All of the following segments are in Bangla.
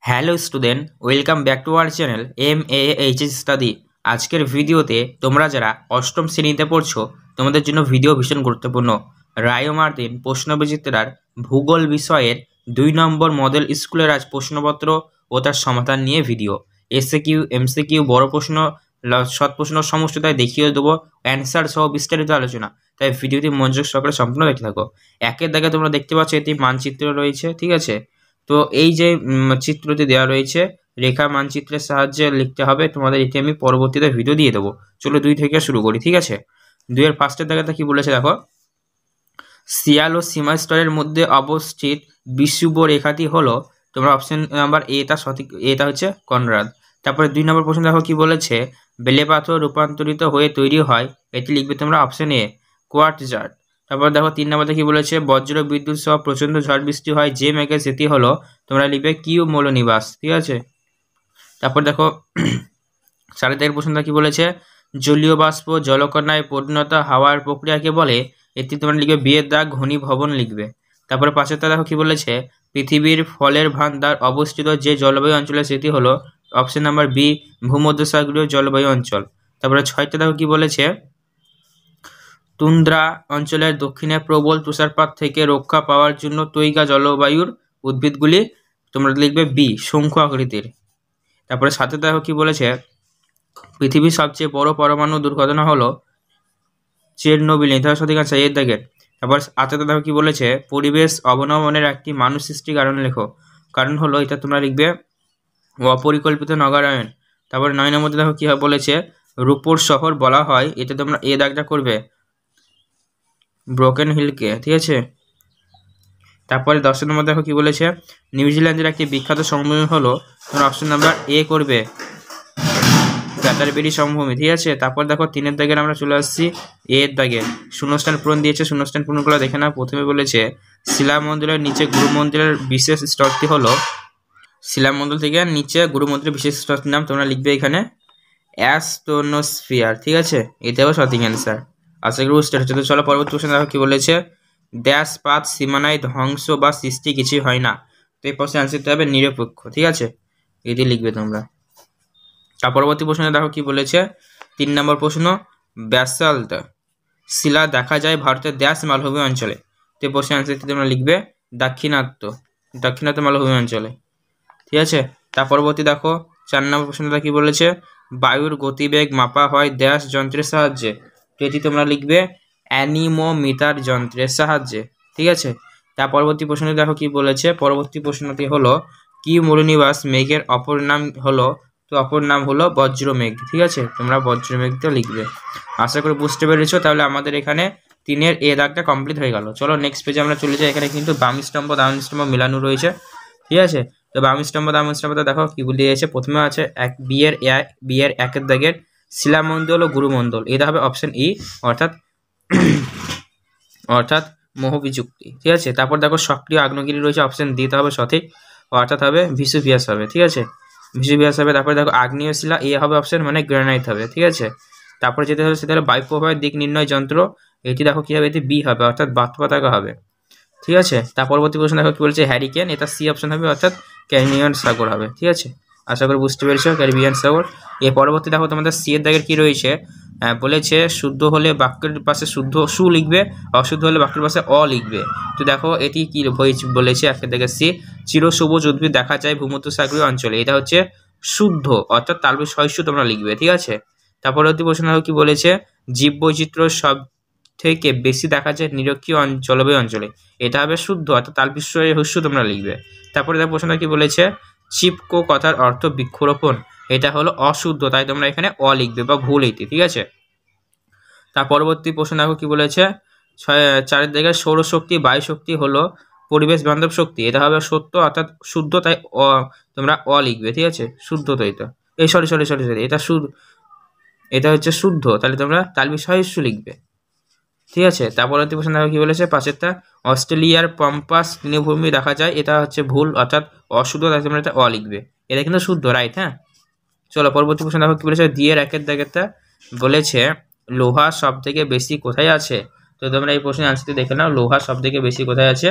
Hello student, welcome back to our channel MAHS study. আজকের ভিডিওতে তোমরা যারা অষ্টম শ্রেণীতে পড়ছো তোমাদের জন্য ভিডিও ভীষণ গুরুত্বপূর্ণ। রায় মার্টিন প্রশ্নবিচিত্রার ভূগোল বিষয়ের 2 নম্বর মডেল স্কুলের আজ প্রশ্নপত্র ও তার সমাধান নিয়ে ভিডিও। SAQ MCQ বড় প্রশ্ন শর্ট প্রশ্ন সমস্ত তাই দেখিয়ে দেবো, অ্যান্সার সহ বিস্তারিত আলোচনা। তাই ভিডিওটি মনোযোগ সহকারে সম্পূর্ণ দেখতে থাকো। একের দাগে তোমরা দেখতে পাচ্ছ এটি মানচিত্র রয়েছে, ঠিক আছে। তো এই যে চিত্রটি দেওয়া রয়েছে রেখা মানচিত্রের সাহায্যে লিখতে হবে তোমাদের, এটি আমি পরবর্তীতে ভিডিও দিয়ে দেবো। চলো 2 থেকে শুরু করি, ঠিক আছে। 2 এর ফার্স্টের দাগাতে কি বলেছে দেখো, শিয়াল ও সীমা স্তরের মধ্যে অবস্থিত বিষুব রেখাটি হলো, তোমরা অপশন নাম্বার এটা সঠিক, এটা হচ্ছে কনরাড। তারপরে 2 নম্বর প্রশ্ন দেখো কি বলেছে, বেলে পাথর রূপান্তরিত হয়ে তৈরি হয়, এটি লিখবে তোমরা অপশন এ কোয়ার্টজার্ট। তারপর দেখো 3 নম্বরে কি বলেছে, বজ্র বিদ্যুৎ সহ প্রচন্ড ঝড় বৃষ্টি হয় যে মেঘে, সেটি হলো, তোমরা লিখবে কিউমুলোনিম্বাস, ঠিক আছে। তারপর দেখো 4.5 প্রশ্নটা কি বলেছে, জলীয় বাষ্প জলকণায় পরিণত হওয়ার প্রক্রিয়াকে বলে, এটি তোমরা লিখবে বিয়ের দাগ ঘনীভবন লিখবে। তারপরে 5টা দেখো কি বলেছে, পৃথিবীর ফলের ভান্ডার অবস্থিত যে জলবায়ু অঞ্চলে, সেটি হলো অপশন নাম্বার বি ভূমধ্যসাগরীয় জলবায়ু অঞ্চল। তারপরে 6টা দেখো কি বলেছে, তুন্দ্রা অঞ্চলের দক্ষিণে প্রবল তুষারপাত থেকে রক্ষা পাওয়ার জন্য তৈগা জলবায়ুর উদ্ভিদগুলি, তোমরা লিখবে বি শঙ্কু আকৃতির। তারপরে 7 দেখো কি বলেছে, পৃথিবীর সবচেয়ে বড় পরমাণু দুর্ঘটনা হলো চেরনোবিল, এটা সঠিক আছে এর দাগের। তারপর 8 দেখো কি বলেছে, পরিবেশ অবনমনের একটি মানুষ সৃষ্টি কারণ লেখো, কারণ হলো এটা তোমরা লিখবে অপরিকল্পিত নগরায়ন। তারপর 9 নম্বর দেখো কি বলেছে, রূপোর শহর বলা হয়, এটা তোমরা এ দাগটা করবে ব্রোকেন হিলকে, ঠিক আছে। তারপরে 10 নম্বর দেখো কি বলেছে, নিউজিল্যান্ডের একটি বিখ্যাত সমভূমি হলো, তোমরা অপশন নাম্বার এ করবে ক্যাটারবেরি সমভূমি, ঠিক আছে। তারপর দেখো 3 দাগের আমরা চলে আসছি এর দাগে, শূন্যস্থান পূরণ দিয়েছে, শূন্যস্থান পূরণগুলো দেখে না। প্রথমে বলেছে শিলামন্ডলের নিচে গুরুমন্ডলের বিশেষ স্তরটি হলো, শিলামন্ডল থেকে নিচে গুরুমন্ডলের বিশেষ স্তরটির নাম তোমরা লিখবে এখানে অ্যাস্ট্রোনোস্ফিয়ার, ঠিক আছে। এটাও সঠিক অ্যান্সার। আশা করি বুঝতে পারছো। তো চলো পরবর্তী প্রশ্ন দেখো কি বলেছে, ড্যাশ পাত সীমানায় ধ্বংস বা সৃষ্টি কিছুই হয় না, তো এই প্রশ্নের অ্যান্সারটা হবে নিরপেক্ষ, ঠিক আছে। এটি লিখবে তোমরা। তার পরবর্তী প্রশ্নে দেখো কি বলেছে, 3 নম্বর প্রশ্ন, ব্যাসাল্ট শিলা দেখা যায় ভারতের ড্যাশ মালভূমি অঞ্চলে, তো এই প্রশ্নের অ্যান্সারটি তোমরা লিখবে দাক্ষিণাত্য মালভূমি অঞ্চলে, ঠিক আছে। তার পরবর্তী দেখো 4 নম্বর প্রশ্নটা কি বলেছে, বায়ুর গতিবেগ মাপা হয় ড্যাশ যন্ত্রের সাহায্যে, তো এটি তোমরা লিখবে অ্যানিমোমিটার যন্ত্রের সাহায্যে, ঠিক আছে। তার পরবর্তী প্রশ্নটি দেখো কি বলেছে, পরবর্তী প্রশ্নটি হলো কিউমুলোনিম্বাস মেঘের অপর নাম হলো, তো অপর নাম হলো বজ্রমেঘ, ঠিক আছে। তোমরা বজ্রমেঘটা লিখবে। আশা করি বুঝতে পেরেছো। তাহলে আমাদের এখানে 3-এর এ দাগটা কমপ্লিট হয়ে গেল। চলো নেক্সট পেজে আমরা চলে যাই। এখানে কিন্তু বাম স্তম্ভ ডান স্তম্ভ মেলানো রয়েছে, ঠিক আছে। তো বাম স্তম্ভ ডান স্তম্ভটা দেখো কি দিয়েছে, প্রথমে আছে বি এর 1-এর দাগের শিলামণ্ডল ও গুরুমণ্ডল, এটা হবে অপশন ই, অর্থাৎ মোহবিযুক্তি, ঠিক আছে। তারপর দেখো সক্রিয় আগ্নেয়গিরি রয়েছে, অপশন ডি তে হবে সঠিক, অর্থাৎ হবে ভিসুভিয়াস হবে, ঠিক আছে, ভিসুভিয়াস হবে। তারপরে দেখো আগ্নেয় শিলা, এ হবে অপশন, মানে গ্রানাইট হবে, ঠিক আছে। তারপরে যেটা হলো সেটা হলো বায়ু প্রবাহের দিক নির্ণয় যন্ত্র, এটি দেখো কি হবে, এটি বি হবে, অর্থাৎ বাষ্পতাকা হবে, ঠিক আছে। তার পরবর্তী প্রশ্ন দেখো কি বলছে, হ্যারিকেন, এটা সি অপশন হবে, অর্থাৎ ক্যারিবিয়ান সাগর হবে, ঠিক আছে। আশা করি বুঝতে পেরেছো, ক্যারিবিয়ান সাগর। এর পরবর্তী দেখো তোমাদের সি এর দাগের কি রয়েছে, বলেছে শুদ্ধ হলে বাক্যের পাশে শুদ্ধ সু লিখবে, অশুদ্ধ হলে বাক্যের পাশে অ লিখবে। তো দেখো এটি কি বলেছে, একটা দেখে সি, চিরসবুজ উদ্ভিদ দেখা যায় ভূমধ্যসাগরীয় অঞ্চলে, এটা হচ্ছে শুদ্ধ, অর্থাৎ তালবি সহিষ্ণু তোমরা লিখবে, ঠিক আছে। তার পরবর্তী প্রশ্ন কি বলেছে, জীববৈচিত্র্য সব থেকে বেশি দেখা যায় নিরক্ষীয় জলবায়ু অঞ্চলে, এটা হবে শুদ্ধ, অর্থাৎ তালবিশ্বরে হস্য তোমরা লিখবে। তারপরে দেখো প্রশ্নটা কি বলেছে, চিপকো কথার অর্থ বৃক্ষরোপণ, এটা হলো অশুদ্ধ, তাই তোমরা এখানে অ লিখবে বা ভুল এটি, ঠিক আছে। তার পরবর্তী প্রশ্ন দেখো কি বলেছে, 4-এর জায়গায় সৌরশক্তি বায়ু শক্তি হলো পরিবেশ বান্ধব শক্তি, এটা হবে সত্য, অর্থাৎ শুদ্ধ, তাই তোমরা অ লিখবে, ঠিক আছে, শুদ্ধ। তো এটা এই সরি এটা এটা হচ্ছে শুদ্ধ, তাহলে তোমরা তালবি সহিষ্ণু লিখবে, ঠিক আছে। তারপরে প্রশ্ন দেখো কি বলেছে, 5-এরটা অস্ট্রেলিয়ার পম্পাস তৃণভূমি দেখা যায়, এটা হচ্ছে ভুল, অর্থাৎ অশুদ্ধ, তাই তোমরা এটা অ লিখবে, এটা কিন্তু শুদ্ধ, রাইট, হ্যাঁ। চলো পরবর্তী প্রশ্ন দেখো কি বলেছে, দিয়ে 1-এর দাগেরটা বলেছে লোহা সব থেকে বেশি কোথায় আছে, তো তোমরা এই প্রশ্নের আনসারটি দেখে নাও, লোহা সব থেকে বেশি কোথায় আছে,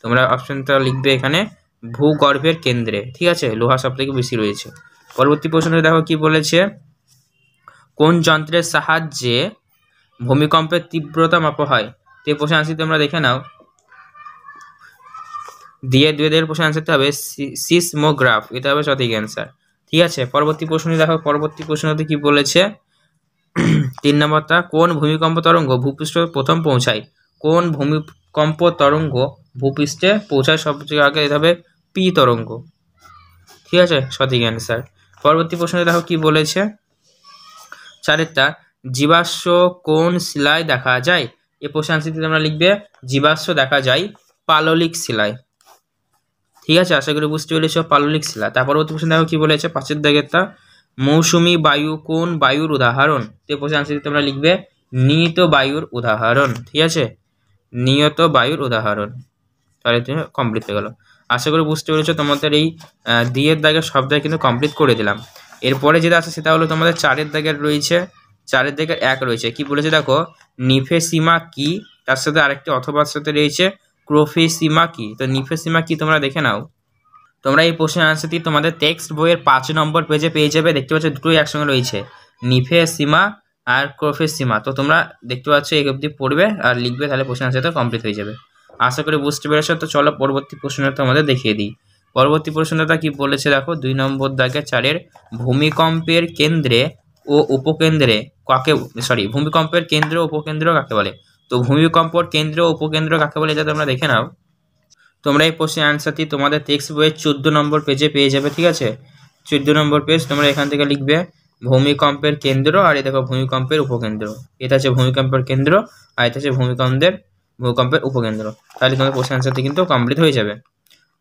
তোমরা অপশনটা লিখবে এখানে ভূগর্ভের কেন্দ্রে, ঠিক আছে, লোহা সব থেকে বেশি রয়েছে। পরবর্তী প্রশ্নে দেখো কি বলেছে, কোন যন্ত্রের সাহায্যে ভূমিকম্পের তীব্রতা মাপা হয়? তো এই প্রশ্নের আনসার তোমরা দেখে নাও, দিয়ে প্রশ্ন আনসার হবে সিসমোগ্রাফ, এটা হবে সঠিক অ্যান্সার। ঠিক আছে, পরবর্তী প্রশ্ন দেখো, পরবর্তী প্রশ্নতে কি বলেছে 3 নম্বরটা, কোন ভূমিকম্প তরঙ্গ ভূপৃষ্ঠে প্রথম পৌঁছায়? কোন ভূমিকম্প তরঙ্গ ভূপৃষ্ঠে পৌঁছায় সবচেয়ে আগে? এটা হবে পি তরঙ্গ। ঠিক আছে, সঠিক অ্যান্সার। পরবর্তী প্রশ্নে দেখো কি বলেছে 4টা, জীবাশ্ম কোন শিলায় দেখা যায়? এই প্রশ্ন আনসারটি তোমরা লিখবে, জীবাশ্ম দেখা যায় পাললিক শিলায়। ঠিক আছে, আশা করি বুঝতে পেরেছ, পাললিক শিলা। তার পরবর্তী প্রশ্ন দেখো কি বলেছে 5 দাগেরটা, মৌসুমী বায়ু কোন বায়ুর উদাহরণ? তো এই প্রশ্ন আনসারটি তোমরা লিখবে, নিয়ত বায়ুর উদাহরণ। ঠিক আছে, নিয়ত বায়ুর উদাহরণ। তাহলে তুমি কমপ্লিট হয়ে গেল। আশা করি বুঝতে পেরেছো। তোমাদের এই দিয়ের দাগের সব দাগ কিন্তু কমপ্লিট করে দিলাম। এরপরে যেটা আছে সেটা হলো তোমাদের 4 দাগের রয়েছে, 4 দাগের 1 রয়েছে। কি বলেছে দেখো, নিফেসিমা কি, তার সাথে আরেকটি অথবার সাথে রয়েছে ক্রোফেসিমা কি। তো নিফেসিমা কি তোমরা দেখে নাও। তোমরা এই প্রশ্নের আনসারটি তোমাদের টেক্সট বইয়ের 5 নম্বর পেজে পেয়ে যাবে। দেখতে পাচ্ছ দুটোই একসঙ্গে রয়েছে, নিফেসিমা আর ক্রোফেসিমা। তো তোমরা দেখতে পাচ্ছ এই অবধি পড়বে আর লিখবে, তাহলে প্রশ্নের আনসারটা কমপ্লিট হয়ে যাবে। আশা করি বুঝতে পেরেছো। তো চলো পরবর্তী প্রশ্নটা আমাদের দেখিয়ে দিই। পরবর্তী প্রশ্নটা কি বলেছে দেখো, 2 নম্বর দাগে 4-এর, ভূমিকম্পের কেন্দ্রে ও উপকেন্দ্রে কাকে, ভূমিকম্পের কেন্দ্র ও উপকেন্দ্র কাকে বলে? তো ভূমিকম্পের কেন্দ্র ও উপকেন্দ্র কাকে বলে এটা তোমরা দেখে নাও। তোমরা এই প্রশ্নের আনসারটি তোমাদের টেক্সট বইয়ের 14 নম্বর পেজে পেয়ে যাবে। ঠিক আছে, 14 নম্বর পেজ, তোমরা এখান থেকে লিখবে ভূমিকম্পের কেন্দ্র, আর এই দেখো ভূমিকম্পের উপকেন্দ্র। এটা হচ্ছে ভূমিকম্পের কেন্দ্র আর এটা হচ্ছে ভূমিকম্পের উপকেন্দ্র। তাহলে তোমাদের প্রশ্ন আনসারটি কিন্তু কমপ্লিট হয়ে যাবে।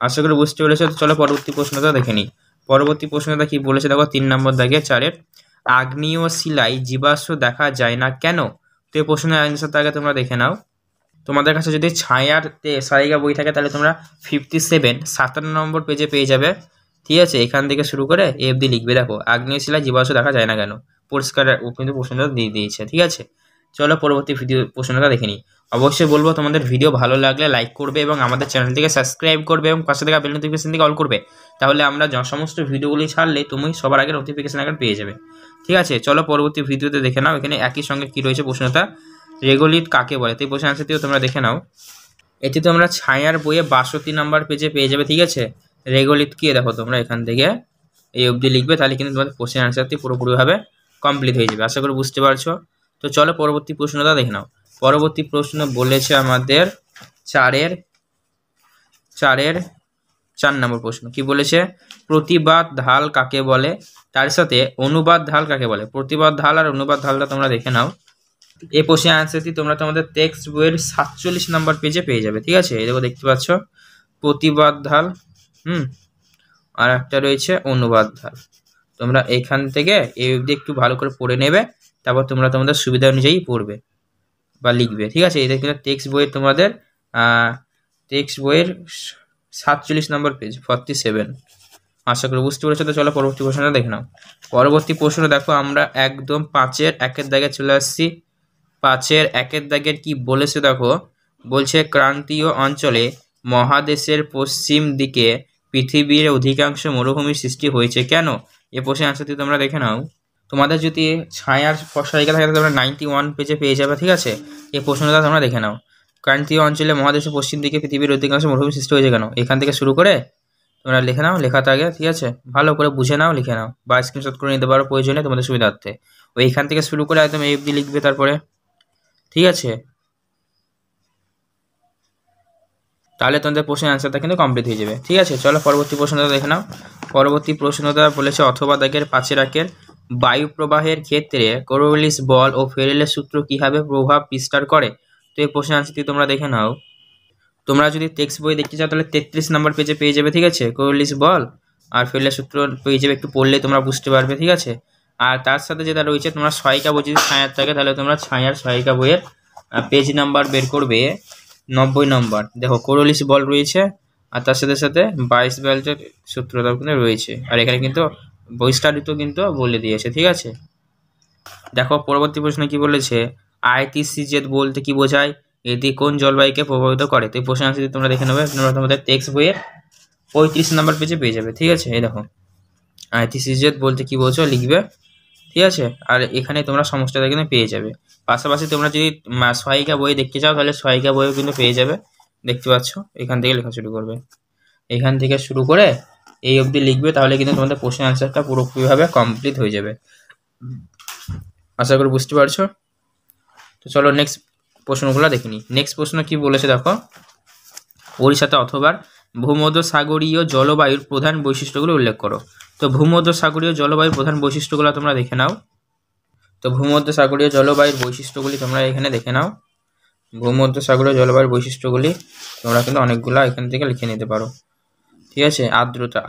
আশা করি বুঝতে পেরেছো। চলো পরবর্তী প্রশ্নটা দেখে নিই। পরবর্তী প্রশ্নটা কি বলেছে দেখো, 3 নম্বর দাগে 4-এর, আগ্নেয় শিলায় জীবাশ্ম দেখা যায় না কেন? তো এই প্রশ্নের আনসারটা আগে তোমরা দেখে নাও। তোমাদের কাছে যদি ছায়ার সারিকা বই থাকে তাহলে তোমরা 57 নম্বর পেজে পেয়ে যাবে। ঠিক আছে, এখান থেকে শুরু করে এফডি লিখবে। দেখো, আগ্নেয় শিলায় জীবাশ্ম দেখা যায় না কেন, পরিষ্কার কিন্তু প্রশ্নটা দিয়ে দিয়েছে। ঠিক আছে, চলো পরবর্তী প্রশ্নটা দেখে নিই। অবশ্যই বলবো তোমাদের ভিডিও ভালো লাগলে লাইক করবে এবং আমাদের চ্যানেলটিকে সাবস্ক্রাইব করবে এবং পাশে থাকা বেল নোটিফিকেশন থেকে অল করবে। তাহলে আমরা সমস্ত ভিডিওগুলি ছাড়লে তুমি সবার আগে নোটিফিকেশন আগে পেয়ে যাবে। ঠিক আছে, চলো পরবর্তী ভিডিওতে দেখে নাও। এখানে একই সঙ্গে কি রয়েছে প্রশ্নটা, রেগোলিট কাকে বলে? তো এই প্রশ্নের আনসারটিও তোমরা দেখে নাও। এটি তোমরা ছায়ার বইয়ে 62 নম্বর পেজে পেয়ে যাবে। ঠিক আছে, রেগোলিট কি দেখো তোমরা এখান থেকে এই অবধি লিখবে, তাহলে কিন্তু তোমাদের প্রশ্নের আনসারটি পুরোপুরিভাবে কমপ্লিট হয়ে যাবে। আশা করি বুঝতে পারছো। তো চলো পরবর্তী প্রশ্নটা দেখে নাও। পরবর্তী প্রশ্ন বলেছে আমাদের 4-এর 4 নম্বর প্রশ্ন। কি বলেছে, প্রতিবাদ ঢাল কাকে বলে? তার সাথে অনুবাদ ঢাল কাকে বলে? প্রতিবাদ ঢাল আর অনুবাদ ঢালটা তোমরা দেখে নাও। এই প্রশ্নের আনসারটি তোমরা তোমাদের টেক্সট বইয়ের 47 নম্বর পেজে পেয়ে যাবে। ঠিক আছে, এই দেখো দেখতে পাচ্ছ প্রতিবাদ ঢাল, আর একটা রয়েছে অনুবাদ ঢাল। তোমরা এখান থেকে এই অবধি একটু ভালো করে পড়ে নেবে, তারপর তোমরা তোমাদের সুবিধা অনুযায়ী পড়বে বা লিখবে। ঠিক আছে, এই দেখো টেক্সট বইয়ের তোমাদের 47 নম্বর পেজ 47। আশা করি বুঝতে পেরেছো। তো চলো পরবর্তী প্রশ্নটা দেখে নাও। পরবর্তী প্রশ্ন দেখো, আমরা একদম 5-এর 1-এর দাগে চলে আসছি। 5-এর 1-এর দাগের কি বলেছে দেখো, বলছে ক্রান্তীয় অঞ্চলে মহাদেশের পশ্চিম দিকে পৃথিবীর অধিকাংশ মরুভূমির সৃষ্টি হয়েছে কেন? এ প্রশ্নের আনসারটি তোমরা দেখে নাও। তোমাদের যদি ছায়ার সারিকা থাকে তোমরা 91 পেজে পেয়ে যাবে। ঠিক আছে, এই প্রশ্নটা তোমরা দেখে নাও। ক্রান্তীয় অঞ্চলে মহাদেশের পশ্চিম দিকে পৃথিবীর অধিকাংশ মরুভূমি সৃষ্টি হয়েছে কেন, এখান থেকে শুরু করে তোমরা লিখে নাও লেখাটা আগে। ঠিক আছে, ভালো করে বুঝে নাও, লিখে নাও বা স্ক্রিনশট করে নিতে পারো প্রয়োজনে তোমাদের সুবিধার্থে। এইখান থেকে শুরু করে একদম এই অবধি লিখবে তারপরে। ঠিক আছে, তাহলে তোমাদের প্রশ্নের আনসারটা কিন্তু কমপ্লিট হয়ে যাবে। ঠিক আছে, চলো পরবর্তী প্রশ্নটা দেখে নাও। পরবর্তী প্রশ্নটা বলেছে অথবা দাগের 5-এর 1-এর, বায়ু প্রবাহের ক্ষেত্রে কোরিওলিস বল ও ফেরেলের সূত্র কিভাবে প্রভাব বিস্তার করে? তো এই প্রশ্নের আনসারটি তোমরা দেখে নাও। তোমরা যদি টেক্সট বই দেখতে চাও তাহলে 33 নম্বর পেজে পেয়ে যাবে। ঠিক আছে, কোরিওলিস বল আর ফেরেলের সূত্র পেয়ে যাবে, একটু পড়লে তোমরা বুঝতে পারবে। ঠিক আছে, আর তার সাথে যেটা রয়েছে তোমরা সহায়িকা বই যদি ছায়ার থাকে তাহলে তোমরা ছায়ার সহায়িকা বইয়ের পেজ নাম্বার বের করবে 90 নম্বর। দেখো কোরিওলিস বল রয়েছে আর তার সাথে সাথে 22 বেল্টের সূত্রটাও কিন্তু রয়েছে, আর এখানে কিন্তু বৈস্তারিত কিন্তু বলে দিয়েছে। ঠিক আছে, দেখো পরবর্তী প্রশ্ন কি বলেছে, আইটিসিজেড বলতে কি বোঝায়? এটি কোন জলবায়ুকে প্রভাবিত করে? তো এই প্রশ্ন আনসারটি তোমরা দেখে নেবে। তোমরা তোমাদের টেক্সট বইয়ের 35 নম্বর পেজে পেয়ে যাবে। ঠিক আছে, এই দেখো আয়তিসিজেদ বলতে কি বলছো লিখবে। ঠিক আছে, আর এখানে তোমরা সমস্তটা কিন্তু পেয়ে যাবে। পাশাপাশি তোমরা যদি সহায়িকা বই দেখতে চাও তাহলে সহায়িকা বইও কিন্তু পেয়ে যাবে। দেখতে পাচ্ছ, এখান থেকে লেখা শুরু করবে, এখান থেকে শুরু করে এই অবধি লিখবে, তাহলে কিন্তু তোমাদের কোশ্চেন আনসারটা পুরোপুরিভাবে কমপ্লিট হয়ে যাবে। আশা করি বুঝতে পারছো। তো চলো নেক্সট প্রশ্নগুলো দেখে নিই। নেক্সট প্রশ্ন কি বলেছে দেখো, ওড়িশাতে অথবা ভূমধ্যসাগরীয় জলবায়ুর প্রধান বৈশিষ্ট্যগুলো উল্লেখ করো। তো ভূমধ্যসাগরীয় জলবায়ুর প্রধান বৈশিষ্ট্যগুলো তোমরা দেখে নাও। তো ভূমধ্যসাগরীয় জলবায়ুর বৈশিষ্ট্যগুলি তোমরা এখানে দেখে নাও। ভূমধ্যসাগরীয় জলবায়ুর বৈশিষ্ট্যগুলি তোমরা কিন্তু অনেকগুলো এখান থেকে লিখে নিতে পারো। ঠিক আছে, আর্দ্রতা,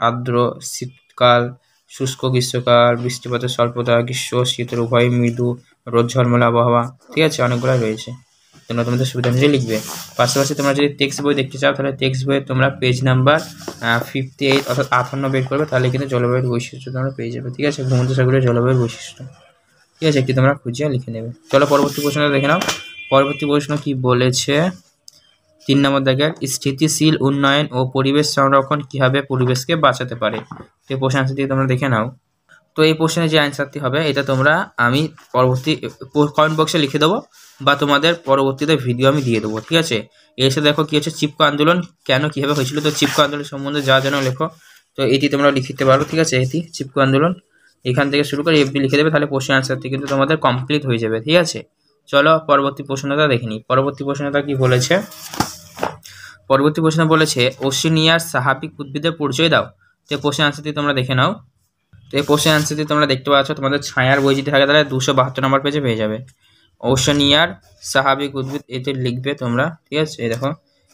আর্দ্র শীতকাল, শুষ্ক গ্রীষ্মকাল, বৃষ্টিপাতের স্বল্পতা, গ্রীষ্ম শীতের উভয় মৃদু, রোদ ঝলমলে আবহাওয়া। ঠিক আছে, অনেকগুলো রয়েছে, তোমরা তোমাদের সুবিধা অনুযায়ী লিখবে। পাশাপাশি তোমরা যদি টেক্সট বই দেখতে চাও তাহলে টেক্সট বইয়ে তোমরা পেজ নাম্বার 58 অর্থাৎ 58 বের করবে, তাহলে কিন্তু জলবায়ুর বৈশিষ্ট্য তোমরা পেয়ে যাবে। ঠিক আছে, ভূমধ্যসাগরীয় জলবায়ুর বৈশিষ্ট্য। ঠিক আছে, একটি তোমরা খুঁজে লিখে নেবে। চলো পরবর্তী প্রশ্নটা দেখে নাও। পরবর্তী প্রশ্ন কি বলেছে, 3 নম্বর দাগের, স্থিতিশীল উন্নয়ন ও পরিবেশ সংরক্ষণ কিভাবে পরিবেশকে বাঁচাতে পারে। এই প্রশ্ন আনসার দিয়ে তোমরা দেখে নাও। তো এই প্রশ্নের যে অ্যান্সারটি হবে এটা তোমরা আমি পরবর্তী কমেন্ট বক্সে লিখে দেবো, বা তোমাদের পরবর্তীতে ভিডিও আমি দিয়ে দেবো। ঠিক আছে, এসে দেখো কি হচ্ছে, চিপকো আন্দোলন কেন কীভাবে হয়েছিল। তো চিপকো আন্দোলন সম্বন্ধে যা যেন লেখো, তো এটি তোমরা লিখতে পারো। ঠিক আছে, এটি চিপকো আন্দোলন, এখান থেকে শুরু করে এফডি লিখে দেবে, তাহলে প্রশ্ন অ্যান্সারটি কিন্তু তোমাদের কমপ্লিট হয়ে যাবে। ঠিক আছে, চলো পরবর্তী প্রশ্নটা দেখে নিই। পরবর্তী প্রশ্নটা কি বলেছে, পরবর্তী প্রশ্ন বলেছে ওশেনিয়ার স্বাভাবিক উদ্ভিদের পরিচয় দাও। তো প্রশ্ন অ্যান্সারটি তোমরা দেখে নাও। তো এই প্রশ্ন অ্যান্সারটি তোমরা দেখতে পাচ্ছ তোমাদের ছায়ার বই যদি থাকে তাহলে 272 নম্বর পেজে পেয়ে যাবে। ওশেনিয়ার স্বাভাবিক উদ্ভিদ, এতে লিখবে তোমরা। ঠিক আছে, এই দেখো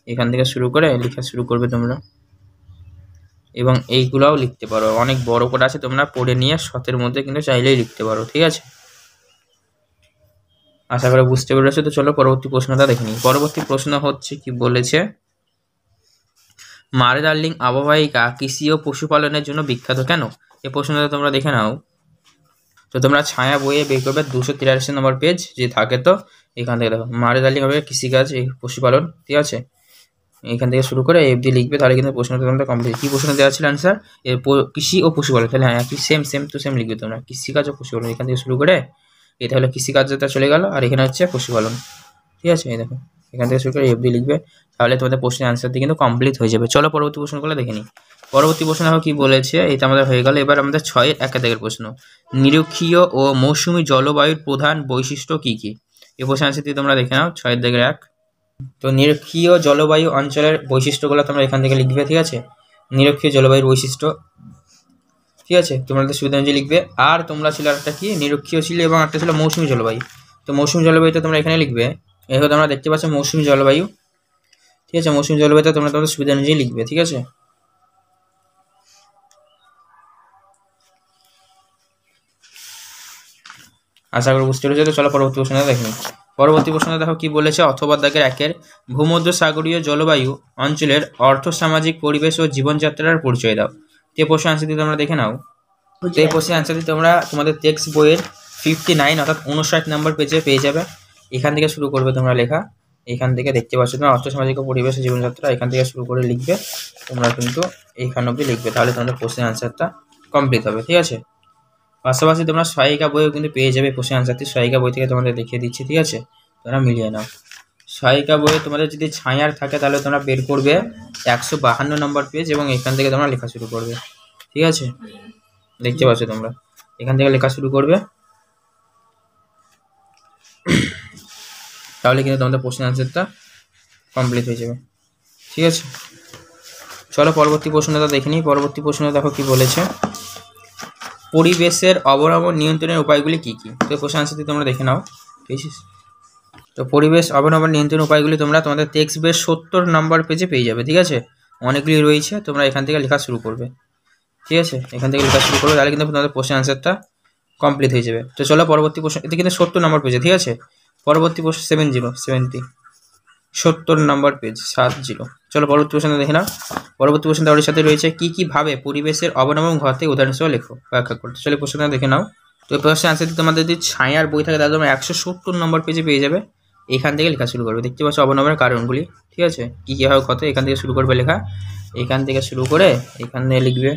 এখান থেকে শুরু করে লেখা শুরু করবে তোমরা, এবং এইগুলাও লিখতে পারো, অনেক বড় করে আছে, তোমরা পড়ে নিয়ে শতের মধ্যে কিন্তু চাইলেই লিখতে পারো। ঠিক আছে, আশা করি বুঝতে পেরেছো। তো চলো পরবর্তী প্রশ্নটা দেখে নিই। পরবর্তী প্রশ্ন হচ্ছে কি বলেছে, মারে দার্জিলিং আবহাওয়িকা কৃষি ও পশুপালনের জন্য বিখ্যাত কেন। এই প্রশ্নটা তোমরা দেখে নাও। তো তোমরা ছায়া বইয়ে বের করবে 283 নম্বর পেজ যে থাকে, তো এখান থেকে দেখো মারে দার্জিলিং হবে কৃষিকাজ, এই পশুপালন। ঠিক আছে, এখান থেকে শুরু করে এফডি লিখবে, তাহলে কিন্তু প্রশ্নটা তোমরা কমপ্লিট। কি প্রশ্ন দেওয়া ছিল অ্যান্সার, কৃষি ও পশুপালন, তাহলে হ্যাঁ একই সেম টু সেম লিখবে তোমরা, কৃষিকাজ ও পশুপালন। এখান থেকে শুরু করে এটা হলো কৃষিকাজটা চলে গেল, আর এখানে হচ্ছে পশুপালন। ঠিক আছে, এই দেখো এখান থেকে শুরু করে এফডি লিখবে, তাহলে তোমাদের প্রশ্নের অ্যান্সারটি কিন্তু কমপ্লিট হয়ে যাবে। চলো পরবর্তী প্রশ্নগুলো দেখে নিই। পরবর্তী প্রশ্ন দেখো কি বলেছে, এটা আমাদের হয়ে গেল। এবার আমাদের 6 এর প্রশ্ন, নিরক্ষীয় ও মৌসুমী জলবায়ুর প্রধান বৈশিষ্ট্য কি কি। এই প্রশ্নের অ্যান্সারটি তোমরা দেখে নাও 6-1। তো নিরক্ষীয় জলবায়ু অঞ্চলের বৈশিষ্ট্যগুলো তোমরা এখান থেকে লিখবে। ঠিক আছে, নিরক্ষীয় জলবায়ুর বৈশিষ্ট্য। ঠিক আছে, তোমাদের সুবিধা অনুযায়ী লিখবে। আর তোমরা ছিল একটা কি, নিরক্ষীয় ছিল এবং একটা ছিল মৌসুমী জলবায়ু। তো মৌসুমী জলবায়ুটা তোমরা এখানে লিখবে, এভাবে তোমরা দেখতে পাচ্ছ মৌসুমী জলবায়ু। ঠিক আছে, মৌসুমী জলবায়ুটা তোমরা তোমাদের সুবিধা অনুযায়ী লিখবে। ঠিক আছে, আশা করি বুঝতে পেরেছো। তো চলো পরবর্তী প্রশ্নটা দেখো। পরবর্তী প্রশ্নটা দেখো কি বলেছে, অথবা দাগের 1 ভূমধ্যসাগরীয় জলবায়ু অঞ্চলের অর্থ সামাজিক পরিবেশ ও জীবনযাত্রার পরিচয় দাও। এই প্রশ্ন অ্যান্সারটি তোমরা দেখে নাও। তো এই প্রশ্নের অ্যান্সারটি তোমরা তোমাদের টেক্সট বইয়ের 59 অর্থাৎ 59 নম্বর পেজে পেয়ে যাবে। এখান থেকে শুরু করবে তোমরা লেখা, এখান থেকে দেখতে পাচ্ছ তোমরা অর্থ সামাজিক পরিবেশ ও জীবনযাত্রা, এখান থেকে শুরু করে লিখবে তোমরা, কিন্তু এইখান অব্দি লিখবে, তাহলে তোমাদের প্রশ্নের অ্যান্সারটা কমপ্লিট হবে। ঠিক আছে, পাশাপাশি তোমরা সহায়িকা বইও কিন্তু পেয়ে যাবে প্রশ্নের অ্যান্সারটি, সহায়িকা বই থেকে তোমাদের দেখিয়ে দিচ্ছি। ঠিক আছে, তোমরা মিলিয়ে নাও। সহায়িকা বইয়ে তোমাদের যদি ছায়ার থাকে তাহলে তোমরা বের করবে 152 নম্বর পেজ, এবং এখান থেকে তোমরা লেখা শুরু করবে। ঠিক আছে, দেখতে পাচ্ছ তোমরা এখান থেকে লেখা শুরু করবে, তাহলে কিন্তু তোমাদের প্রশ্নের অ্যান্সারটা কমপ্লিট হয়ে যাবে। ঠিক আছে, চলো পরবর্তী প্রশ্নটা দেখে নিই। পরবর্তী প্রশ্ন দেখো কি বলেছে, পরিবেশের অবনমন নিয়ন্ত্রণের উপায়গুলি কি কি। তো প্রশ্ন অ্যান্সারটি তোমরা দেখে নাও। ঠিক আছে, তো পরিবেশ অবনমন নিয়ন্ত্রণ উপায়গুলি তোমরা তোমাদের টেক্সট বইয়ের 70 নম্বর পেজে পেয়ে যাবে। ঠিক আছে, অনেকগুলি রয়েছে, তোমরা এখান থেকে লেখা শুরু করবে। ঠিক আছে, এখান থেকে লেখা শুরু করবে, তাহলে কিন্তু তোমাদের প্রশ্ন অ্যান্সারটা কমপ্লিট হয়ে যাবে। তো চলো পরবর্তী প্রশ্ন, এটা কিন্তু 70 নম্বর পেজে। ঠিক আছে, পরবর্তী প্রশ্ন 70 নম্বর পেজ 70। চলো পরবর্তী প্রশ্নটা দেখে নাও। পরবর্তী প্রশ্নটা ওর সাথে রয়েছে, কি কি ভাবে পরিবেশের অবনমন ঘটে উদাহরণসহ লেখো, ব্যাখ্যা করতে। চলো প্রশ্নটা দেখে নাও। তো এই প্রশ্নের অ্যান্সারটি তোমাদের যদি ছায়ার বই থাকে তাহলে তোমরা 170 নম্বর পেজে পেয়ে যাবে। এখান থেকে লেখা শুরু করবে, দেখতে পাচ্ছ অবনমনের কারণগুলি। ঠিক আছে, কী কীভাবে ঘটে, এখান থেকে শুরু করবে লেখা। এখান থেকে শুরু করে এখান থেকে লিখবে,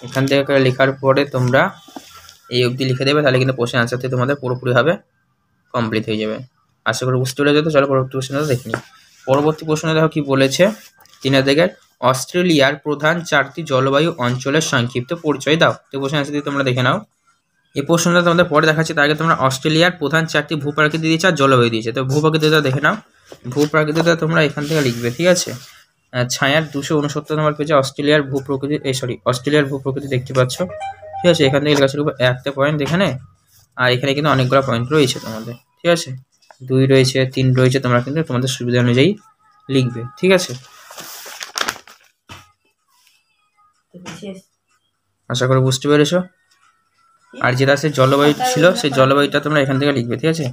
এখান থেকে লেখার পরে তোমরা এই অবধি লিখে দেবে, তাহলে কিন্তু কোশ্চেন আনসারটি তোমাদের পুরোপুরিভাবে কমপ্লিট হয়ে যাবে। আশা করি বুঝতে পেরে যেত। চলো পরবর্তী প্রশ্নটা দেখে নিই। পরবর্তী প্রশ্নে দেখো কি বলেছে, 3 দিকের অস্ট্রেলিয়ার প্রধান 4টি জলবায়ু অঞ্চলের সংক্ষিপ্ত পরিচয় দাও। তো কোশ্চেন আনসারটি তোমরা দেখে নাও। এই প্রশ্নটা তোমাদের পরে দেখাচ্ছি, তার আগে তোমরা অস্ট্রেলিয়ার প্রধান 4টি ভূপ্রাকৃতি দিয়েছে আর জলবায়ু দিয়েছে। তো ভূপ্রাকৃতিটা দেখে নাও। ভূপ্রাকৃতিটা তোমরা এখান থেকে লিখবে, ঠিক আছে। ছায়ার 269 নম্বর পেজে অস্ট্রেলিয়ার ভূপ্রকৃতি, অস্ট্রেলিয়ার ভূপ্রকৃতি দেখতে পাচ্ছ, ঠিক আছে। এখান থেকে লেখা শুরু করবে, 1টা পয়েন্ট এখানে, আর এখানে কিন্তু অনেকগুলো পয়েন্ট রয়েছে তোমাদের, ঠিক আছে। 2 রয়েছে, 3 রয়েছে, তোমরা কিন্তু তোমাদের সুবিধা অনুযায়ী লিখবে, ঠিক আছে। আশা করি বুঝতে পেরেছো। আর যেটা সে জলবায়ু ছিল, সেই জলবায়ুটা তোমরা এখান থেকে লিখবে, ঠিক আছে।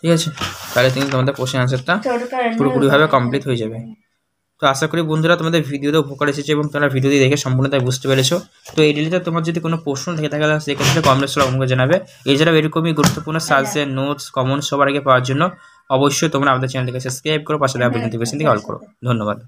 ঠিক আছে, তাহলে কিন্তু তোমাদের কোশ্চেন আনসারটা পুরোপুরিভাবে কমপ্লিট হয়ে যাবে। তো আশা করি বন্ধুরা তোমাদের ভিডিওতে উপকার এসেছে এবং তোমরা ভিডিওটি দেখে সম্পূর্ণতাই বুঝতে পেরেছো। তো এই রিলেটেড তোমার যদি কোনো প্রশ্ন থেকে থাকে তাহলে সেক্ষেত্রে কমেন্ট বক্সে আমাকে জানাবে। এছাড়াও এরকমই গুরুত্বপূর্ণ সাজেশন, নোটস, কমেন্টস সবার আগে পাওয়ার জন্য অবশ্যই তোমরা আমাদের চ্যানেলটিকে সাবস্ক্রাইব করো, পাশে দেওয়া বেল নোটিফিকেশন থেকে অল করো। ধন্যবাদ।